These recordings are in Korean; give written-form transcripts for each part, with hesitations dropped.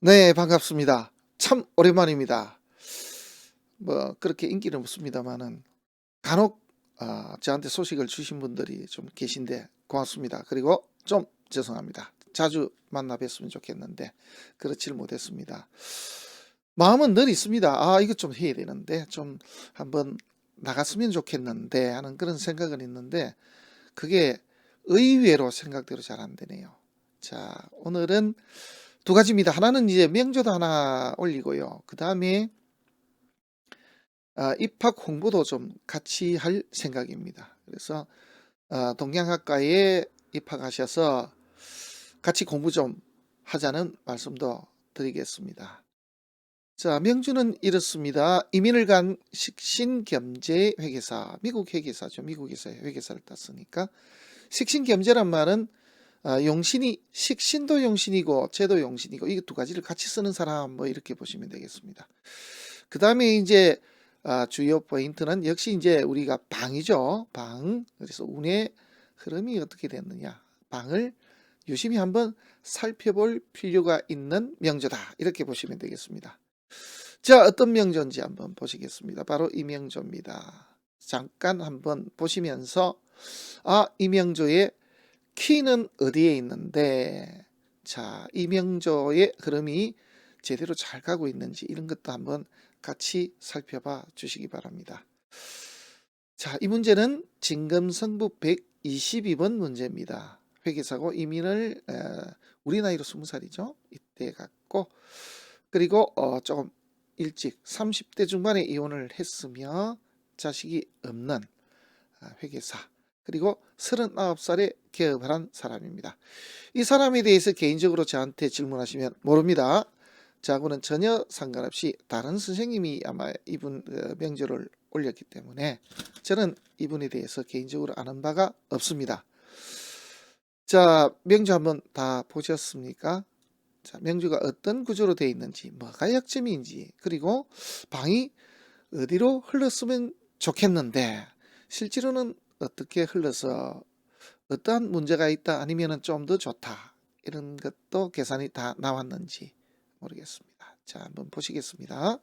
네, 반갑습니다. 참 오랜만입니다. 뭐 그렇게 인기는 없습니다만은 간혹 저한테 소식을 주신 분들이 좀 계신데 고맙습니다. 그리고 좀 죄송합니다. 자주 만나 뵀으면 좋겠는데 그렇지를 못했습니다. 마음은 늘 있습니다. 이것 좀 해야 되는데 좀 한번 나갔으면 좋겠는데 하는 그런 생각은 있는데 그게 의외로 생각대로 잘 안 되네요. 자, 오늘은 두 가지입니다. 하나는 이제 명조도 하나 올리고요. 그 다음에 입학 홍보도 좀 같이 할 생각입니다. 그래서 동양학과에 입학하셔서 같이 공부 좀 하자는 말씀도 드리겠습니다. 자, 명주는 이렇습니다. 이민을 간 식신겸재 회계사, 미국 회계사죠. 미국에서 회계사를 땄으니까 식신겸재란 말은 용신이 식신도 용신이고 제도 용신이고 이 두 가지를 같이 쓰는 사람 뭐 이렇게 보시면 되겠습니다. 그 다음에 이제 주요 포인트는 역시 이제 우리가 방이죠. 방. 그래서 운의 흐름이 어떻게 됐느냐. 방을 유심히 한번 살펴볼 필요가 있는 명조다. 이렇게 보시면 되겠습니다. 자, 어떤 명조인지 한번 보시겠습니다. 바로 이 명조입니다. 잠깐 한번 보시면서 이 명조의 키는 어디에 있는데, 자, 이 명조의 흐름이 제대로 잘 가고 있는지 이런 것도 한번 같이 살펴봐 주시기 바랍니다. 자, 이 문제는 진검성부 122번 문제입니다. 회계사고 이민을 우리 나이로 20살이죠. 이때 갔고, 그리고 조금 일찍 30대 중반에 이혼을 했으며 자식이 없는 회계사, 그리고 39살에 개업을 한 사람입니다. 이 사람에 대해서 개인적으로 저한테 질문하시면 모릅니다. 저하고는 전혀 상관없이 다른 선생님이 아마 이분 명조를 올렸기 때문에 저는 이분에 대해서 개인적으로 아는 바가 없습니다. 자, 명조 한번 다 보셨습니까? 자, 명조가 어떤 구조로 되어 있는지, 뭐가 약점인지, 그리고 방이 어디로 흘렀으면 좋겠는데 실제로는 어떻게 흘러서 어떠한 문제가 있다 아니면 좀 더 좋다 이런 것도 계산이 다 나왔는지 모르겠습니다. 자, 한번 보시겠습니다.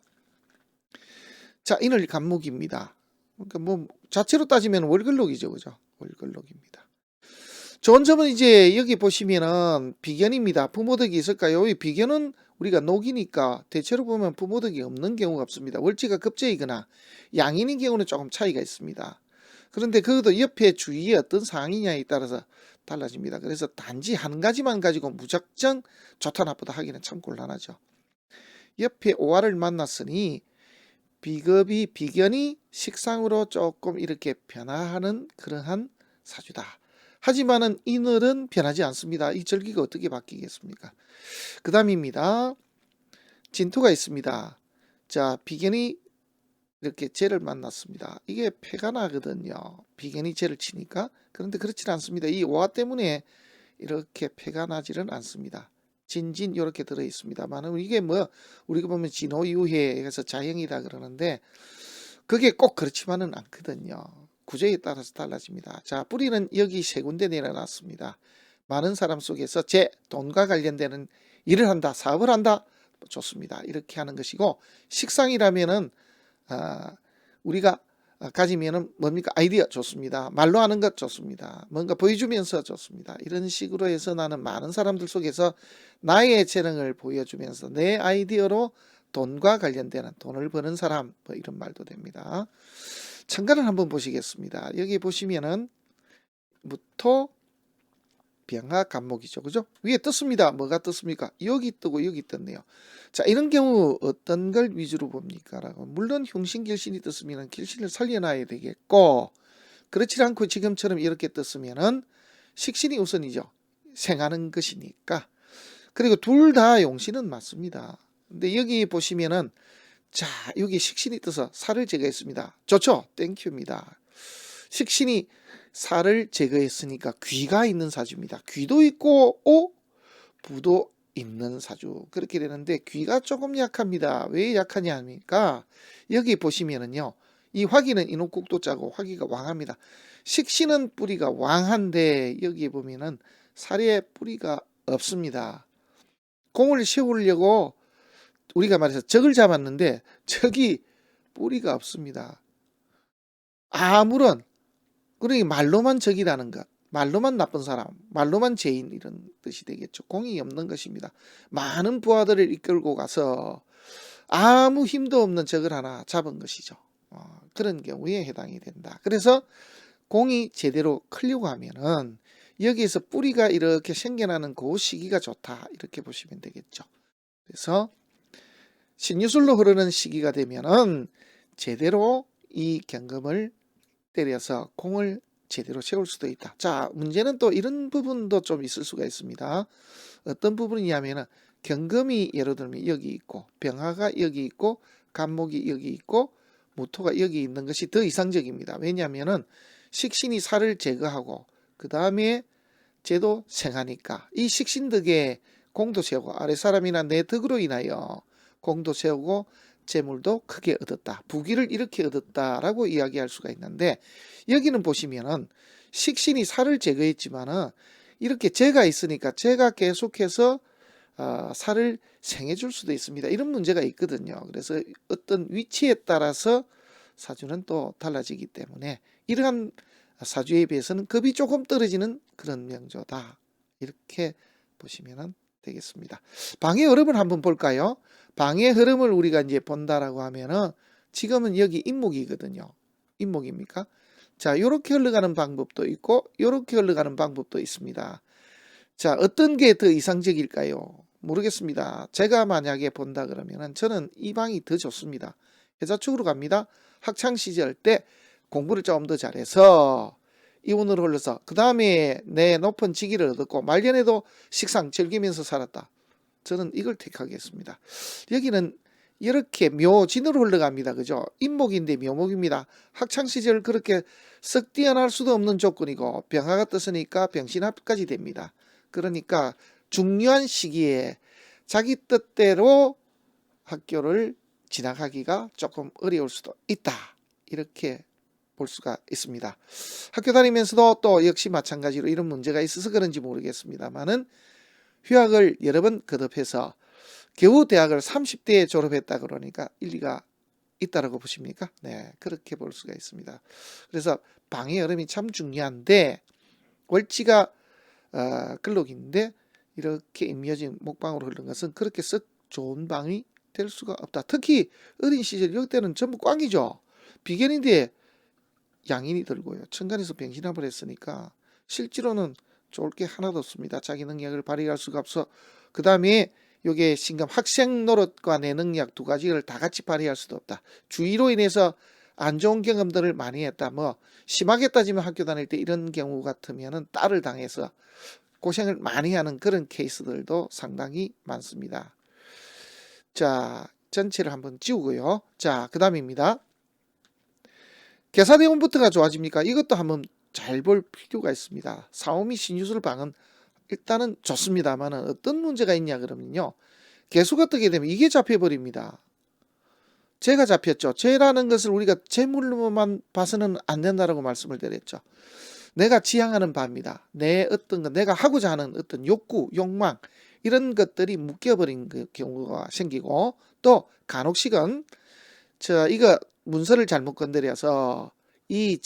자, 인월 간목입니다. 그러니까 뭐 자체로 따지면 월글록이죠, 그죠? 월글록입니다. 좋은 점은 이제 여기 보시면은 비견입니다. 부모덕이 있을까요? 이 비견은 우리가 녹이니까 대체로 보면 부모덕이 없는 경우가 없습니다. 월지가 급제이거나 양인인 경우는 조금 차이가 있습니다. 그런데 그것도 옆에 주위에 어떤 상황이냐에 따라서 달라집니다. 그래서 단지 한 가지만 가지고 무작정 좋다 나쁘다 하기는 참 곤란하죠. 옆에 오화를 만났으니 비견이 식상으로 조금 이렇게 변화하는 그러한 사주다. 하지만은 인월은 변하지 않습니다. 이 절기가 어떻게 바뀌겠습니까? 그 다음입니다. 진토가 있습니다. 자, 비견이 이렇게 재를 만났습니다. 이게 패가 나거든요. 비견이 재를 치니까. 그런데 그렇지는 않습니다. 이 오화 때문에 이렇게 패가 나지는 않습니다. 진진 이렇게 들어 있습니다만 이게 뭐 우리가 보면 진호유해에서 자형이다 그러는데 그게 꼭 그렇지만은 않거든요. 구조에 따라서 달라집니다. 자, 뿌리는 여기 세 군데 내려놨습니다. 많은 사람 속에서 제 돈과 관련되는 일을 한다, 사업을 한다, 좋습니다. 이렇게 하는 것이고 식상이라면은 우리가 가지면은 뭡니까? 아이디어 좋습니다. 말로 하는 것 좋습니다. 뭔가 보여주면서 좋습니다. 이런 식으로 해서 나는 많은 사람들 속에서 나의 재능을 보여주면서 내 아이디어로 돈과 관련되는 돈을 버는 사람 뭐 이런 말도 됩니다. 천간을 한번 보시겠습니다. 여기 보시면은 무토 병화 간목이죠. 그죠? 위에 떴습니다. 뭐가 떴습니까? 여기 뜨고 여기 떴네요. 자, 이런 경우 어떤 걸 위주로 봅니까? 라고. 물론 형신결신이 떴으면 결신을 살려놔야 되겠고, 그렇지 않고 지금처럼 이렇게 떴으면은 식신이 우선이죠. 생하는 것이니까. 그리고 둘 다 용신은 맞습니다. 근데 여기 보시면은 자, 여기 식신이 떠서 살을 제거했습니다. 좋죠? 땡큐입니다. 식신이 살을 제거했으니까 귀가 있는 사주입니다. 귀도 있고 부도 있는 사주. 그렇게 되는데 귀가 조금 약합니다. 왜 약하냐 하니까 여기 보시면은요. 이 화기는 인옥국도 짜고 화기가 왕합니다. 식신은 뿌리가 왕한데 여기 보면은 살에 뿌리가 없습니다. 공을 세우려고 우리가 말해서 적을 잡았는데 적이 뿌리가 없습니다. 아무런, 그러니 말로만 적이라는 것, 말로만 나쁜 사람, 말로만 죄인, 이런 뜻이 되겠죠. 공이 없는 것입니다. 많은 부하들을 이끌고 가서 아무 힘도 없는 적을 하나 잡은 것이죠. 그런 경우에 해당이 된다. 그래서 공이 제대로 크려고 하면은 여기에서 뿌리가 이렇게 생겨나는 그 시기가 좋다, 이렇게 보시면 되겠죠. 그래서 신유술로 흐르는 시기가 되면은 제대로 이 경금을 때려서 공을 제대로 세울 수도 있다. 자, 문제는 또 이런 부분도 좀 있을 수가 있습니다. 어떤 부분이냐면은 경금이 예를 들면 여기 있고 병화가 여기 있고 간목이 여기 있고 무토가 여기 있는 것이 더 이상적입니다. 왜냐하면은 식신이 살을 제거하고 그 다음에 쟤도 생하니까 이 식신 덕에 공도 세우고 아랫사람이나 내 덕으로 인하여 공도 세우고 재물도 크게 얻었다. 부귀를 이렇게 얻었다라고 이야기할 수가 있는데, 여기는 보시면은 식신이 살을 제거했지만은 이렇게 재가 있으니까 재가 계속해서 살을 생해줄 수도 있습니다. 이런 문제가 있거든요. 그래서 어떤 위치에 따라서 사주는 또 달라지기 때문에 이러한 사주에 비해서는 급이 조금 떨어지는 그런 명조다, 이렇게 보시면 되겠습니다. 방의 흐름을 한번 볼까요? 방의 흐름을 우리가 이제 본다라고 하면은 지금은 여기 인목이거든요. 인목입니까? 자, 요렇게 흘러가는 방법도 있고 요렇게 흘러가는 방법도 있습니다. 자, 어떤 게 더 이상적일까요? 모르겠습니다. 제가 만약에 본다 그러면은 저는 이 방이 더 좋습니다. 해자축으로 갑니다. 학창 시절 때 공부를 좀 더 잘해서 이운으로 흘러서 그 다음에 내 높은 직위를 얻었고 말년에도 식상 즐기면서 살았다. 저는 이걸 택하겠습니다. 여기는 이렇게 묘진으로 흘러갑니다. 그죠? 인목인데 묘목입니다. 학창시절 그렇게 썩 뛰어날 수도 없는 조건이고 병화가 떴으니까 병신합까지 됩니다. 그러니까 중요한 시기에 자기 뜻대로 학교를 지나가기가 조금 어려울 수도 있다, 이렇게 볼 수가 있습니다. 학교 다니면서도 또 역시 마찬가지로 이런 문제가 있어서 그런지 모르겠습니다만은 휴학을 여러 번 거듭해서 겨우 대학을 30대에 졸업했다 그러니까 일리가 있다라고 보십니까? 네, 그렇게 볼 수가 있습니다. 그래서 방의 흐름이 참 중요한데 월지가 글록인데 이렇게 임묘진 목방으로 흐르는 것은 그렇게 썩 좋은 방이 될 수가 없다. 특히 어린 시절 이때는 전부 꽝이죠. 비견인데 양인이 들고요. 천간에서 병신합을 했으니까 실제로는 좋을 게 하나도 없습니다. 자기 능력을 발휘할 수가 없어. 그 다음에 요게 신금 학생 노릇과 내 능력 두 가지를 다 같이 발휘할 수도 없다. 주의로 인해서 안 좋은 경험들을 많이 했다. 뭐 심하게 따지면 학교 다닐 때 이런 경우 같으면은 딸을 당해서 고생을 많이 하는 그런 케이스들도 상당히 많습니다. 자, 전체를 한번 지우고요. 자, 그 다음입니다. 계사대운부터가 좋아집니까? 이것도 한번 잘 볼 필요가 있습니다. 사오미 신유술 방은 일단은 좋습니다만 어떤 문제가 있냐 그러면요. 개수가 뜨게 되면 이게 잡혀버립니다. 재가 잡혔죠. 재라는 것을 우리가 재물로만 봐서는 안 된다라고 말씀을 드렸죠. 내가 지향하는 바입니다. 내 어떤 것, 내가 하고자 하는 어떤 욕구, 욕망 이런 것들이 묶여버린 그 경우가 생기고, 또 간혹식은 이거 문서를 잘못 건드려서 이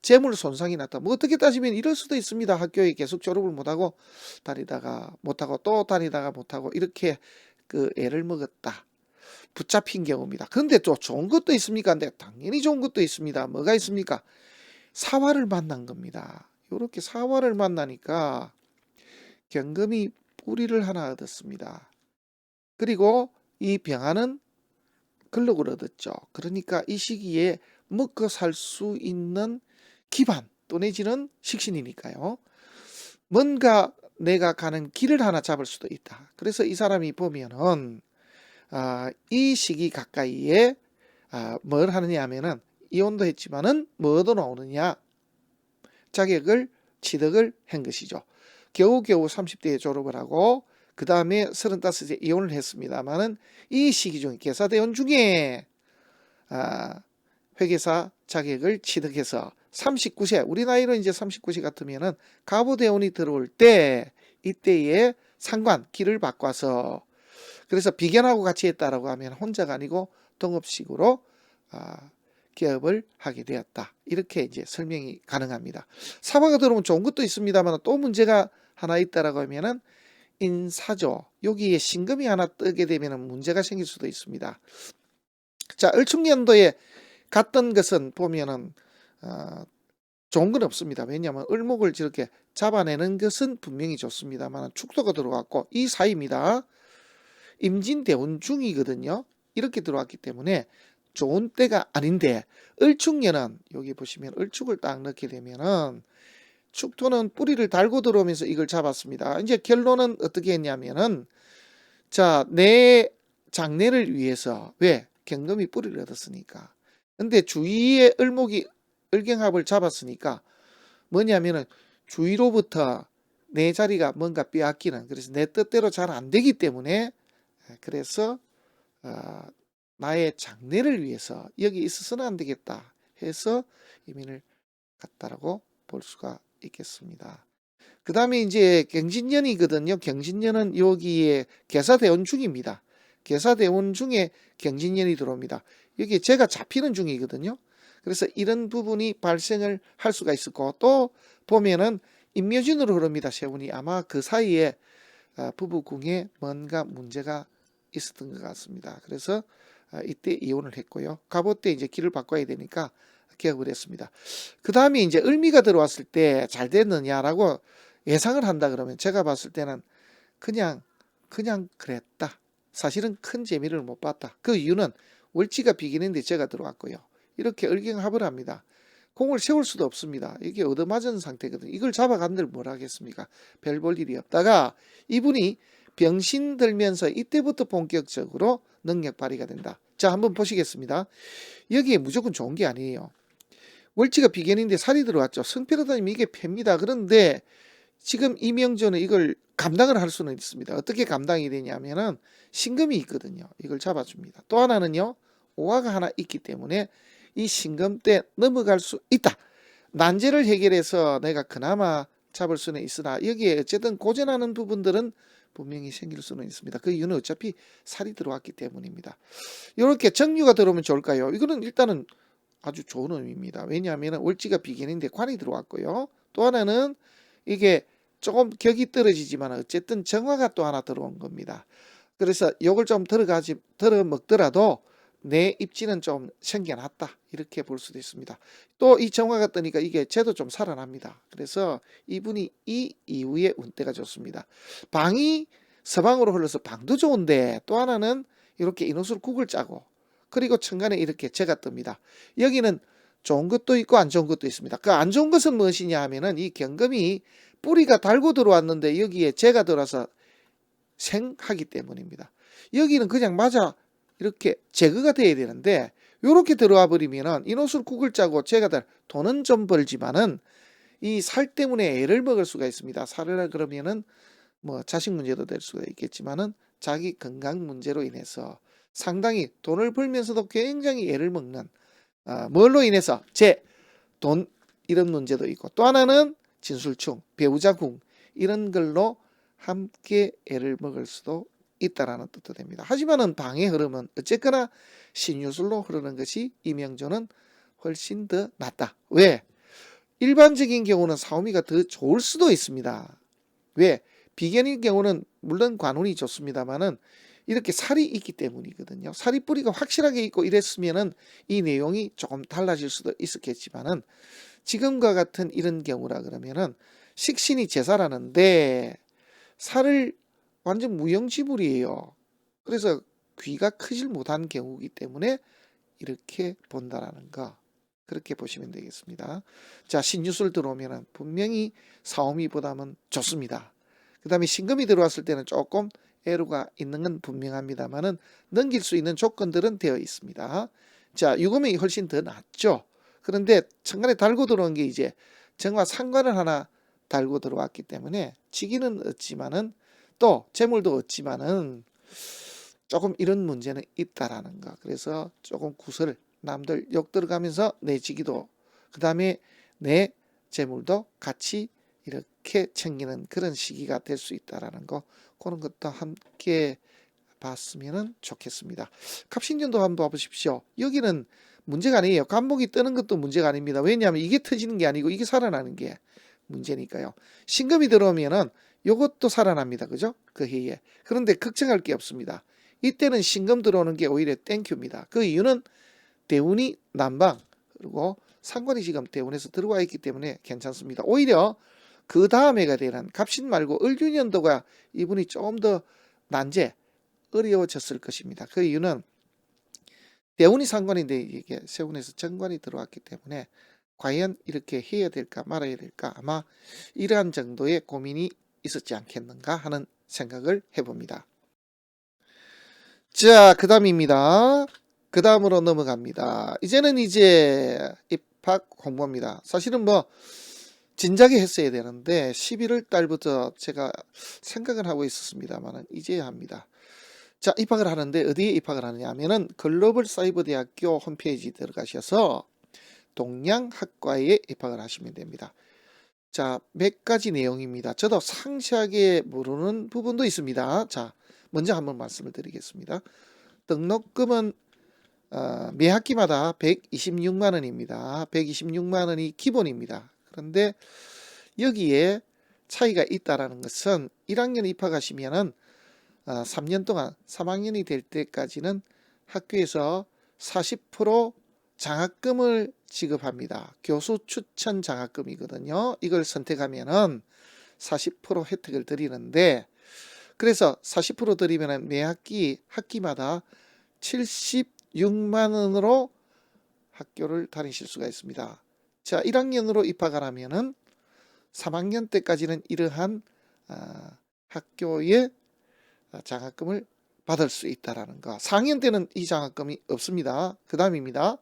재물 손상이 났다. 뭐 어떻게 따지면 이럴 수도 있습니다. 학교에 계속 졸업을 못하고 다니다가 못하고 또 다니다가 못하고 이렇게 그 애를 먹었다. 붙잡힌 경우입니다. 그런데 또 좋은 것도 있습니까? 근데 당연히 좋은 것도 있습니다. 뭐가 있습니까? 사화를 만난 겁니다. 이렇게 사화를 만나니까 경금이 뿌리를 하나 얻었습니다. 그리고 이 병화는 근록을 얻었죠. 그러니까 이 시기에 먹고 살 수 있는 기반 또 내지는 식신이니까요. 뭔가 내가 가는 길을 하나 잡을 수도 있다. 그래서 이 사람이 보면은 이 시기 가까이에 뭘 하느냐 하면은 이혼도 했지만은 뭐도 나오느냐, 자격을 취득을 한 것이죠. 겨우겨우 30대에 졸업을 하고 그 다음에 35세 이혼을 했습니다만은 이 시기 중에 계사대원 중에 회계사 자격을 취득해서 39세, 우리 나이로 이제 39세 같으면은 가부대원이 들어올 때 이때에 상관, 길을 바꿔서 그래서 비견하고 같이 했다라고 하면 혼자가 아니고 동업식으로 개업을 하게 되었다. 이렇게 이제 설명이 가능합니다. 사화가 들어오면 좋은 것도 있습니다만 또 문제가 하나 있다라고 하면은 인사조 여기에 신금이 하나 뜨게 되면 문제가 생길 수도 있습니다. 자, 을축년도에 갔던 것은 보면은 좋은 건 없습니다. 왜냐하면 을목을 저렇게 잡아내는 것은 분명히 좋습니다만 축토가 들어왔고 이 사이입니다. 임진대운 중이거든요. 이렇게 들어왔기 때문에 좋은 때가 아닌데 을축년은 여기 보시면 을축을 딱 넣게 되면은 축토는 뿌리를 달고 들어오면서 이걸 잡았습니다. 이제 결론은 어떻게 했냐면은 자, 내 장래를 위해서 왜? 경금이 뿌리를 얻었으니까. 근데 주위에 을목이 을경합을 잡았으니까 뭐냐면은 주위로부터 내 자리가 뭔가 빼앗기는 그래서 내 뜻대로 잘 안 되기 때문에 그래서 나의 장래를 위해서 여기 있어서는 안 되겠다 해서 이민을 갔다라고 볼 수가 있겠습니다. 그 다음에 이제 경진년이거든요. 경진년은 여기에 계사대원 중입니다. 계사대원 중에 경진년이 들어옵니다. 여기 제가 잡히는 중이거든요. 그래서 이런 부분이 발생을 할 수가 있었고 또 보면은 임묘진으로 흐릅니다. 세운이 아마 그 사이에 부부궁에 뭔가 문제가 있었던 것 같습니다. 그래서 이때 이혼을 했고요. 갑오 때 이제 길을 바꿔야 되니까 개업을 했습니다. 그 다음에 이제 을미가 들어왔을 때 잘 됐느냐라고 예상을 한다 그러면 제가 봤을 때는 그냥 그랬다. 사실은 큰 재미를 못 봤다. 그 이유는 월지가 비기는데 제가 들어왔고요. 이렇게 을경합을 합니다. 공을 세울 수도 없습니다. 이게 얻어맞은 상태거든요. 이걸 잡아간들 뭘 하겠습니까? 별 볼 일이 없다가 이분이 병신 들면서 이때부터 본격적으로 능력 발휘가 된다. 자, 한번 보시겠습니다. 여기에 무조건 좋은 게 아니에요. 월지가 비견인데 살이 들어왔죠. 승패로다니면 이게 패입니다. 그런데 지금 이명조는 이걸 감당을 할 수는 있습니다. 어떻게 감당이 되냐면은 신금이 있거든요. 이걸 잡아줍니다. 또 하나는요. 오화가 하나 있기 때문에 이 신금 때 넘어갈 수 있다. 난제를 해결해서 내가 그나마 잡을 수는 있으나 여기에 어쨌든 고전하는 부분들은 분명히 생길 수는 있습니다. 그 이유는 어차피 살이 들어왔기 때문입니다. 이렇게 정유가 들어오면 좋을까요? 이거는 일단은 아주 좋은 의미입니다. 왜냐하면 월지가 비견인데 관이 들어왔고요. 또 하나는 이게 조금 격이 떨어지지만 어쨌든 정화가 또 하나 들어온 겁니다. 그래서 요걸 좀 들어 먹더라도 내 입지는 좀 생겨났다 이렇게 볼 수도 있습니다. 또 이 정화가 뜨니까 이게 쟤도 좀 살아납니다. 그래서 이분이 이 이후에 운때가 좋습니다. 방이 서방으로 흘러서 방도 좋은데 또 하나는 이렇게 인호술 국을 짜고 그리고 천간에 이렇게 재가 뜹니다. 여기는 좋은 것도 있고 안 좋은 것도 있습니다. 그 안 좋은 것은 무엇이냐 하면은 이 경금이 뿌리가 달고 들어왔는데 여기에 재가 들어와서 생하기 때문입니다. 여기는 그냥 맞아 이렇게 제거가 돼야 되는데 이렇게 들어와 버리면은 인호술 국을 짜고 재가 돈은 좀 벌지만은 이 살 때문에 애를 먹을 수가 있습니다. 살을 그러면은 뭐 자식 문제도 될 수가 있겠지만은 자기 건강 문제로 인해서 상당히 돈을 벌면서도 굉장히 애를 먹는 뭘로 인해서 돈 이런 문제도 있고 또 하나는 진술충, 배우자궁 이런 걸로 함께 애를 먹을 수도 있다라는 뜻도 됩니다. 하지만은 방의 흐름은 어쨌거나 신유술로 흐르는 것이 이명조는 훨씬 더 낫다. 왜? 일반적인 경우는 사오미가 더 좋을 수도 있습니다. 왜? 비견인 경우는 물론 관운이 좋습니다만은 이렇게 살이 있기 때문이거든요. 살이 뿌리가 확실하게 있고 이랬으면은 이 내용이 조금 달라질 수도 있었겠지만은 지금과 같은 이런 경우라 그러면은 식신이 제사라는데 살을 완전 무용지물이에요. 그래서 귀가 크질 못한 경우이기 때문에 이렇게 본다라는 거 그렇게 보시면 되겠습니다. 자, 신유술 들어오면은 분명히 사오미보다는 좋습니다. 그 다음에 신금이 들어왔을 때는 조금 애로가 있는 건 분명합니다만은 넘길 수 있는 조건들은 되어 있습니다. 자, 유금이 훨씬 더 낫죠. 그런데 천간에 달고 들어온 게 이제 정화 상관을 하나 달고 들어왔기 때문에 지기는 얻지만은 또 재물도 얻지만은 조금 이런 문제는 있다라는 거. 그래서 조금 구설 남들 욕 들어가면서 내 지기도 그 다음에 내 재물도 같이 이렇게 좋게 챙기는 그런 시기가 될 수 있다라는 거, 그런 것도 함께 봤으면 좋겠습니다. 갑신년도 한번 봐보십시오. 여기는 문제가 아니에요. 간목이 뜨는 것도 문제가 아닙니다. 왜냐하면 이게 터지는 게 아니고 이게 살아나는 게 문제니까요. 신금이 들어오면은 요것도 살아납니다. 그죠? 그 해에. 그런데 걱정할 게 없습니다. 이때는 신금 들어오는 게 오히려 땡큐입니다. 그 이유는 대운이 남방, 그리고 상관이 지금 대운에서 들어와 있기 때문에 괜찮습니다. 오히려 그 다음 해가 되는 갑신 말고 을유년도가 이분이 조금 더 난제 어려워졌을 것입니다. 그 이유는 대운이 상관인데 이게 세운에서 정관이 들어왔기 때문에 과연 이렇게 해야 될까 말아야 될까, 아마 이러한 정도의 고민이 있었지 않겠는가 하는 생각을 해봅니다. 자, 그 다음입니다. 그 다음으로 넘어갑니다. 이제는 입학 공부입니다. 사실은 뭐 진작에 했어야 되는데 11월 달부터 제가 생각을 하고 있었습니다만 이제야 합니다. 자, 입학을 하는데 어디에 입학을 하느냐 하면은 글로벌 사이버 대학교 홈페이지 들어가셔서 동양학과에 입학을 하시면 됩니다. 자, 몇 가지 내용입니다. 저도 상세하게 모르는 부분도 있습니다. 자, 먼저 한번 말씀을 드리겠습니다. 등록금은 매 학기마다 126만 원입니다. 126만 원이 기본입니다. 그런데 여기에 차이가 있다라는 것은 1학년 입학하시면은 3년 동안 3학년이 될 때까지는 학교에서 40% 장학금을 지급합니다. 교수 추천 장학금이거든요. 이걸 선택하면은 40% 혜택을 드리는데, 그래서 40% 드리면은 매 학기마다 76만 원으로 학교를 다니실 수가 있습니다. 자, 1학년으로 입학을 하면은 3학년 때까지는 이러한 학교의 장학금을 받을 수 있다라는 거. 4학년 때는 이 장학금이 없습니다. 그 다음입니다.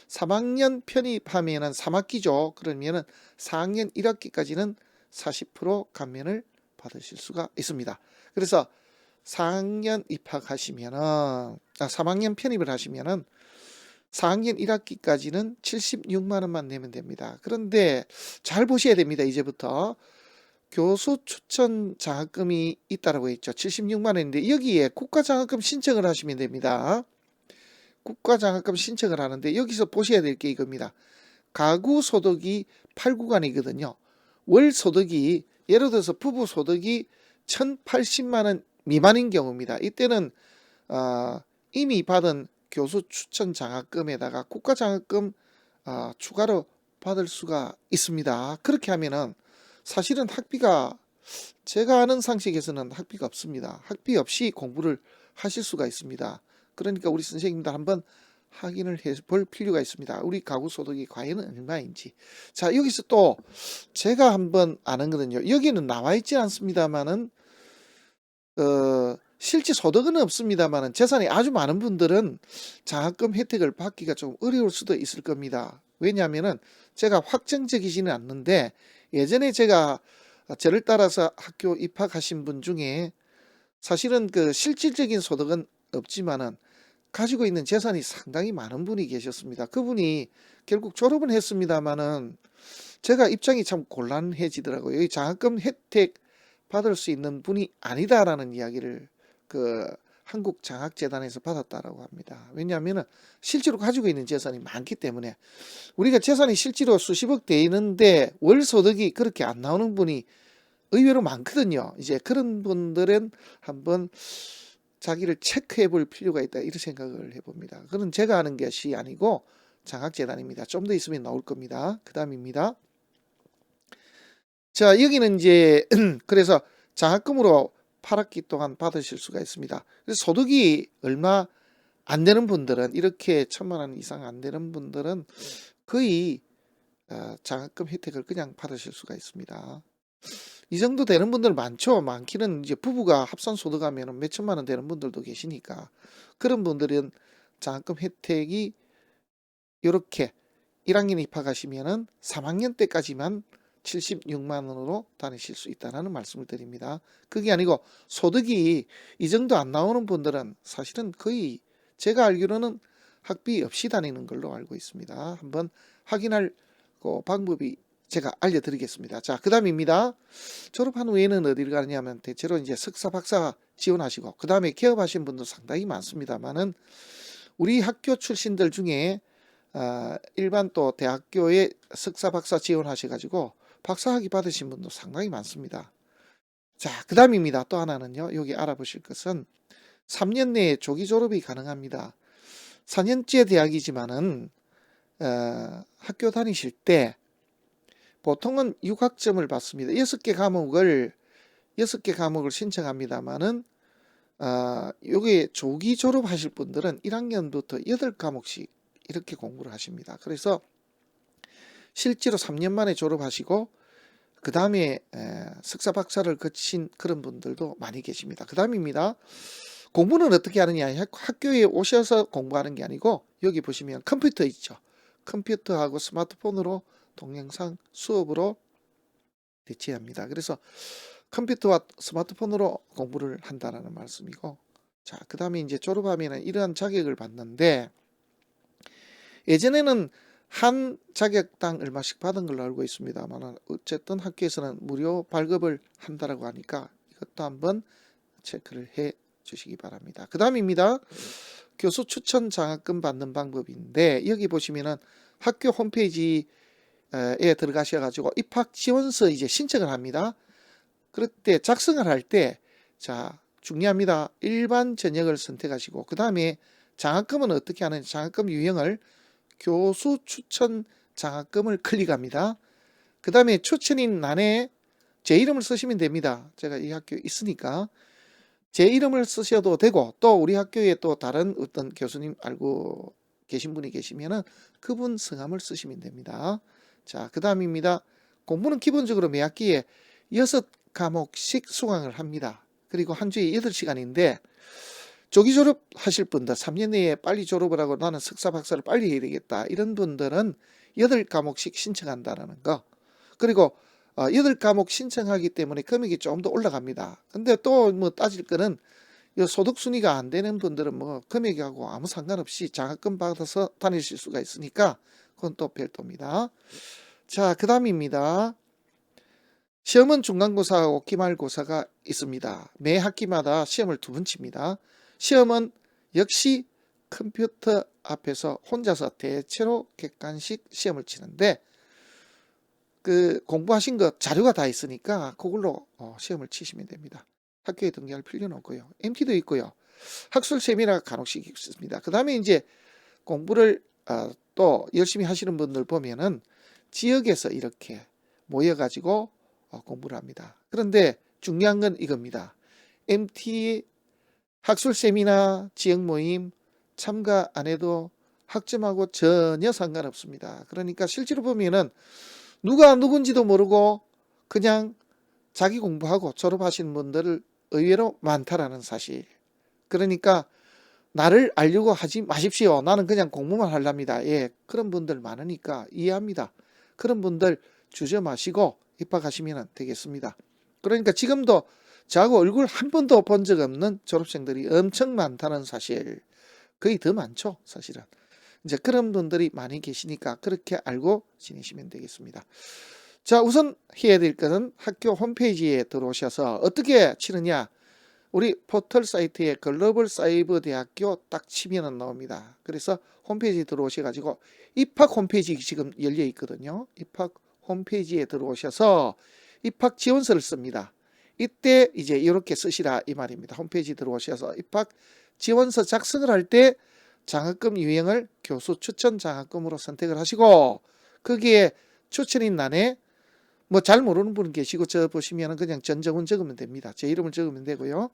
3학년 편입하면은 3학기죠. 그러면은 4학년 1학기까지는 40% 감면을 받으실 수가 있습니다. 그래서 4학년 입학하시면은 3학년 편입을 하시면은 4학년 1학기까지는 76만 원만 내면 됩니다. 그런데 잘 보셔야 됩니다. 이제부터 교수 추천 장학금이 있다라고 했죠. 76만 원인데 여기에 국가장학금 신청을 하시면 됩니다. 국가장학금 신청을 하는데 여기서 보셔야 될 게 이겁니다. 가구 소득이 8구간이거든요. 월 소득이, 예를 들어서 부부 소득이 1080만 원 미만인 경우입니다. 이때는 이미 받은 교수 추천 장학금에다가 국가장학금 추가로 받을 수가 있습니다. 그렇게 하면은 사실은 학비가, 제가 아는 상식에서는 학비가 없습니다. 학비 없이 공부를 하실 수가 있습니다. 그러니까 우리 선생님들 한번 확인을 해 볼 필요가 있습니다. 우리 가구 소득이 과연 얼마인지. 자, 여기서 또 제가 한번 아는 거는요. 여기는 나와 있지 않습니다만은 실제 소득은 없습니다만은 재산이 아주 많은 분들은 장학금 혜택을 받기가 좀 어려울 수도 있을 겁니다. 왜냐하면은 제가 확정적이지는 않는데 예전에 제가 저를 따라서 학교 입학하신 분 중에 사실은 그 실질적인 소득은 없지만은 가지고 있는 재산이 상당히 많은 분이 계셨습니다. 그분이 결국 졸업은 했습니다만은 제가 입장이 참 곤란해지더라고요. 이 장학금 혜택 받을 수 있는 분이 아니다라는 이야기를 그 한국장학재단에서 받았다라고 합니다. 왜냐하면 실제로 가지고 있는 재산이 많기 때문에, 우리가 재산이 실제로 수십억 되는데 월 소득이 그렇게 안 나오는 분이 의외로 많거든요. 이제 그런 분들은 한번 자기를 체크해 볼 필요가 있다, 이런 생각을 해봅니다. 그건 제가 하는 것이 아니고 장학재단입니다. 좀 더 있으면 나올 겁니다. 그 다음입니다. 자, 여기는 이제 그래서 장학금으로 8학기 동안 받으실 수가 있습니다. 그래서 소득이 얼마 안 되는 분들은, 이렇게 1,000만 원 이상 안 되는 분들은 거의 장학금 혜택을 그냥 받으실 수가 있습니다. 이 정도 되는 분들 많죠. 많기는 이제 부부가 합산 소득하면 몇 천만 원 되는 분들도 계시니까, 그런 분들은 장학금 혜택이 이렇게 1학년 입학하시면은 3학년 때까지만 76만 원으로 다니실 수 있다는 말씀을 드립니다. 그게 아니고 소득이 이 정도 안 나오는 분들은 사실은 거의 제가 알기로는 학비 없이 다니는 걸로 알고 있습니다. 한번 확인할 그 방법이 제가 알려드리겠습니다. 자, 그 다음입니다. 졸업한 후에는 어디를 가느냐면 대체로 이제 석사, 박사 지원하시고 그 다음에 개업하신 분도 상당히 많습니다만은 우리 학교 출신들 중에 일반 또 대학교에 석사, 박사 지원하셔가지고 박사학위 받으신 분도 상당히 많습니다. 자, 그 다음입니다. 또 하나는요. 여기 알아보실 것은 3년 내에 조기 졸업이 가능합니다. 4년제 대학이지만은 학교 다니실 때 보통은 6학점을 받습니다. 6개 과목을 신청합니다만은 여기 조기 졸업하실 분들은 1학년부터 8과목씩 이렇게 공부를 하십니다. 그래서 실제로 3년 만에 졸업하시고 그 다음에 석사 박사를 거친 그런 분들도 많이 계십니다. 그 다음입니다. 공부는 어떻게 하느냐, 학교에 오셔서 공부하는 게 아니고 여기 보시면 컴퓨터 있죠. 컴퓨터하고 스마트폰으로 동영상 수업으로 대체합니다. 그래서 컴퓨터와 스마트폰으로 공부를 한다는 말씀이고, 자, 그 다음에 이제 졸업하면 이러한 자격을 받는데, 예전에는 한 자격당 얼마씩 받은 걸로 알고 있습니다만 어쨌든 학교에서는 무료 발급을 한다라고 하니까 이것도 한번 체크를 해 주시기 바랍니다. 그 다음입니다. 교수 추천 장학금 받는 방법인데 여기 보시면은 학교 홈페이지에 들어가셔가지고 입학 지원서 이제 신청을 합니다. 그럴 때 작성을 할 때 자, 중요합니다. 일반 전형을 선택하시고 그 다음에 장학금은 어떻게 하느냐, 장학금 유형을 교수 추천 장학금을 클릭합니다. 그 다음에 추천인欄에 제 이름을 쓰시면 됩니다. 제가 이 학교에 있으니까 제 이름을 쓰셔도 되고 또 우리 학교에 또 다른 어떤 교수님 알고 계신 분이 계시면은 그분 성함을 쓰시면 됩니다. 자, 그 다음입니다. 공부는 기본적으로 매 학기에 6과목씩 수강을 합니다. 그리고 한 주에 8시간인데 조기 졸업하실 분들 3년 내에 빨리 졸업을 하고 나는 석사 박사를 빨리 해야 되겠다 이런 분들은 8과목씩 신청한다는 거. 그리고 8과목 신청하기 때문에 금액이 조금 더 올라갑니다. 근데 또 뭐 따질 거는 소득 순위가 안 되는 분들은 뭐 금액하고 아무 상관없이 장학금 받아서 다니실 수가 있으니까 그건 또 별도입니다. 자, 그 다음입니다. 시험은 중간고사하고 기말고사가 있습니다. 매 학기마다 시험을 2번 칩니다. 시험은 역시 컴퓨터 앞에서 혼자서 대체로 객관식 시험을 치는데 그 공부하신 것 자료가 다 있으니까 그걸로 시험을 치시면 됩니다. 학교에 등교할 필요는 없고요. MT도 있고요. 학술 세미나가 간혹씩 있습니다. 그 다음에 이제 공부를 또 열심히 하시는 분들 보면은 지역에서 이렇게 모여가지고 공부를 합니다. 그런데 중요한 건 이겁니다. MT 학술 세미나 지역 모임 참가 안 해도 학점하고 전혀 상관없습니다. 그러니까 실제로 보면은 누가 누군지도 모르고 그냥 자기 공부하고 졸업하신 분들 의외로 많다라는 사실. 그러니까 나를 알려고 하지 마십시오. 나는 그냥 공부만 하랍니다. 예, 그런 분들 많으니까 이해합니다. 그런 분들 주저 마시고 입학하시면 되겠습니다. 그러니까 지금도 저하고 얼굴 한 번도 본 적 없는 졸업생들이 엄청 많다는 사실. 거의 더 많죠, 사실은. 이제 그런 분들이 많이 계시니까 그렇게 알고 지내시면 되겠습니다. 자, 우선 해야 될 것은 학교 홈페이지에 들어오셔서 어떻게 치느냐. 우리 포털 사이트에 글로벌 사이버 대학교 딱 치면은 나옵니다. 그래서 홈페이지에 들어오셔가지고 입학 홈페이지 지금 열려 있거든요. 입학 홈페이지에 들어오셔서 입학 지원서를 씁니다. 이때 이제 이렇게 쓰시라 이 말입니다. 홈페이지 들어오셔서 입학 지원서 작성을 할 때 장학금 유형을 교수 추천 장학금으로 선택을 하시고 거기에 추천인欄에 뭐 잘 모르는 분 계시고 저 보시면 그냥 전정훈 적으면 됩니다. 제 이름을 적으면 되고요.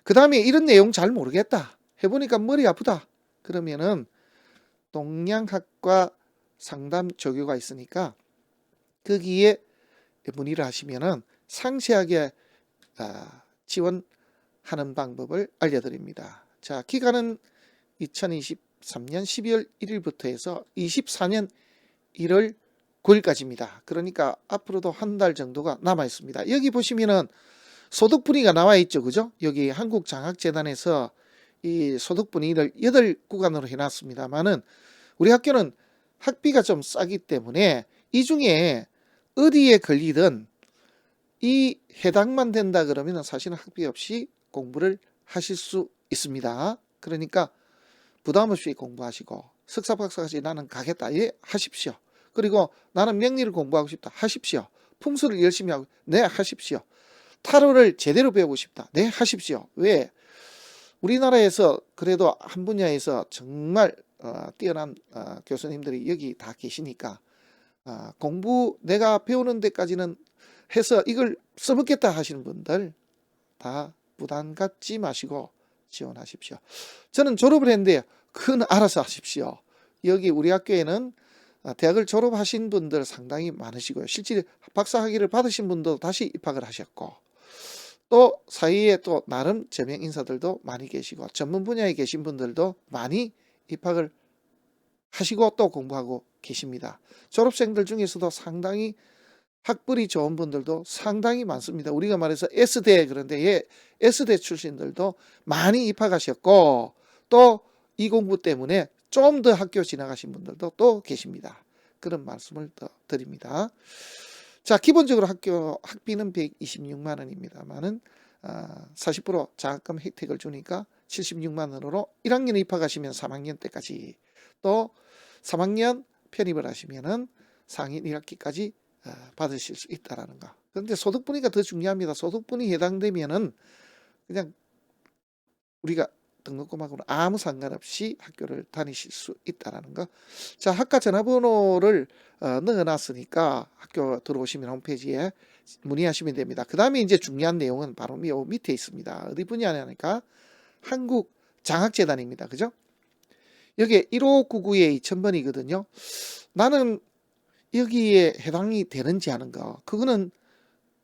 그 다음에 이런 내용 잘 모르겠다. 해보니까 머리 아프다. 그러면은 동양학과 상담 조교가 있으니까 거기에 문의를 하시면은 상세하게 지원하는 방법을 알려드립니다. 자, 기간은 2023년 12월 1일부터 해서 24년 1월 9일까지입니다. 그러니까 앞으로도 한 달 정도가 남아 있습니다. 여기 보시면은 소득 분위가 나와 있죠. 그죠? 여기 한국장학재단에서 이 소득 분위를 8구간으로 해놨습니다만은 우리 학교는 학비가 좀 싸기 때문에 이 중에 어디에 걸리든 이 해당만 된다 그러면 사실은 학비 없이 공부를 하실 수 있습니다. 그러니까 부담 없이 공부하시고 석사 박사까지 나는 가겠다. 예, 하십시오. 그리고 나는 명리를 공부하고 싶다. 하십시오. 풍수를 열심히 하고 네, 하십시오. 타로를 제대로 배우고 싶다. 네, 하십시오. 왜? 우리나라에서 그래도 한 분야에서 정말 뛰어난 교수님들이 여기 다 계시니까 공부 내가 배우는 데까지는 해서 이걸 써먹겠다 하시는 분들 다 부담 갖지 마시고 지원하십시오. 저는 졸업을 했는데 그건 알아서 하십시오. 여기 우리 학교에는 대학을 졸업하신 분들 상당히 많으시고요. 실제 박사 학위를 받으신 분도 다시 입학을 하셨고 또 사이에 또 나름 저명 인사들도 많이 계시고 전문 분야에 계신 분들도 많이 입학을 하시고 또 공부하고 계십니다. 졸업생들 중에서도 상당히 학벌이 좋은 분들도 상당히 많습니다. 우리가 말해서 S대 그런데 예, S대 출신들도 많이 입학하셨고 또 이 공부 때문에 좀 더 학교 지나가신 분들도 또 계십니다. 그런 말씀을 더 드립니다. 자, 기본적으로 학비는 126만 원입니다만은 40% 장학금 혜택을 주니까 76만 원으로 1학년에 입학하시면 3학년 때까지 또 3학년 편입을 하시면은 상인 1학기까지 받으실 수 있다라는 거. 그런데 소득분위가 더 중요합니다. 소득분위 해당되면은 그냥 우리가 등록금하고는 아무 상관없이 학교를 다니실 수 있다라는 거. 자, 학과 전화번호를 넣어놨으니까 학교 들어오시면 홈페이지에 문의하시면 됩니다. 그 다음에 이제 중요한 내용은 바로 밑에 있습니다. 어디 분야냐니까 한국장학재단입니다. 그죠? 여기에 1599에 2000번이거든요. 나는 여기에 해당이 되는지 하는 거, 그거는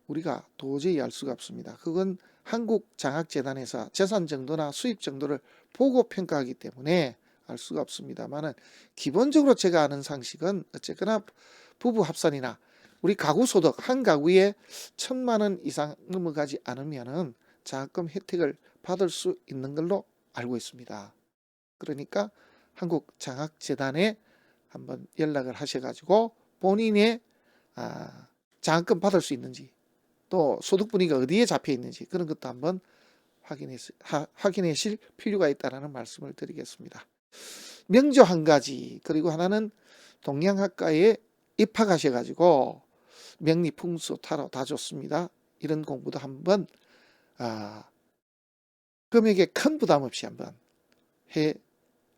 우리가 도저히 알 수가 없습니다. 그건 한국장학재단에서 재산 정도나 수입 정도를 보고 평가하기 때문에 알 수가 없습니다만은 기본적으로 제가 아는 상식은 어쨌거나 부부 합산이나 우리 가구 소득 한 가구에 1000만 원 이상 넘어가지 않으면은 장학금 혜택을 받을 수 있는 걸로 알고 있습니다. 그러니까 한국장학재단에 한번 연락을 하셔가지고 본인의 장학금 받을 수 있는지 또 소득분위기가 어디에 잡혀 있는지 그런 것도 한번 확인하실 필요가 있다는 말씀을 드리겠습니다. 명조 한 가지, 그리고 하나는 동양학과에 입학하셔가지고 명리, 풍수, 타로 다 좋습니다. 이런 공부도 한번 금액에 큰 부담 없이 한번 해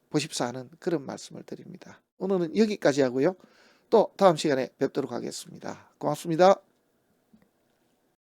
보십사 하는 그런 말씀을 드립니다. 오늘은 여기까지 하고요. 또 다음 시간에 뵙도록 하겠습니다. 고맙습니다.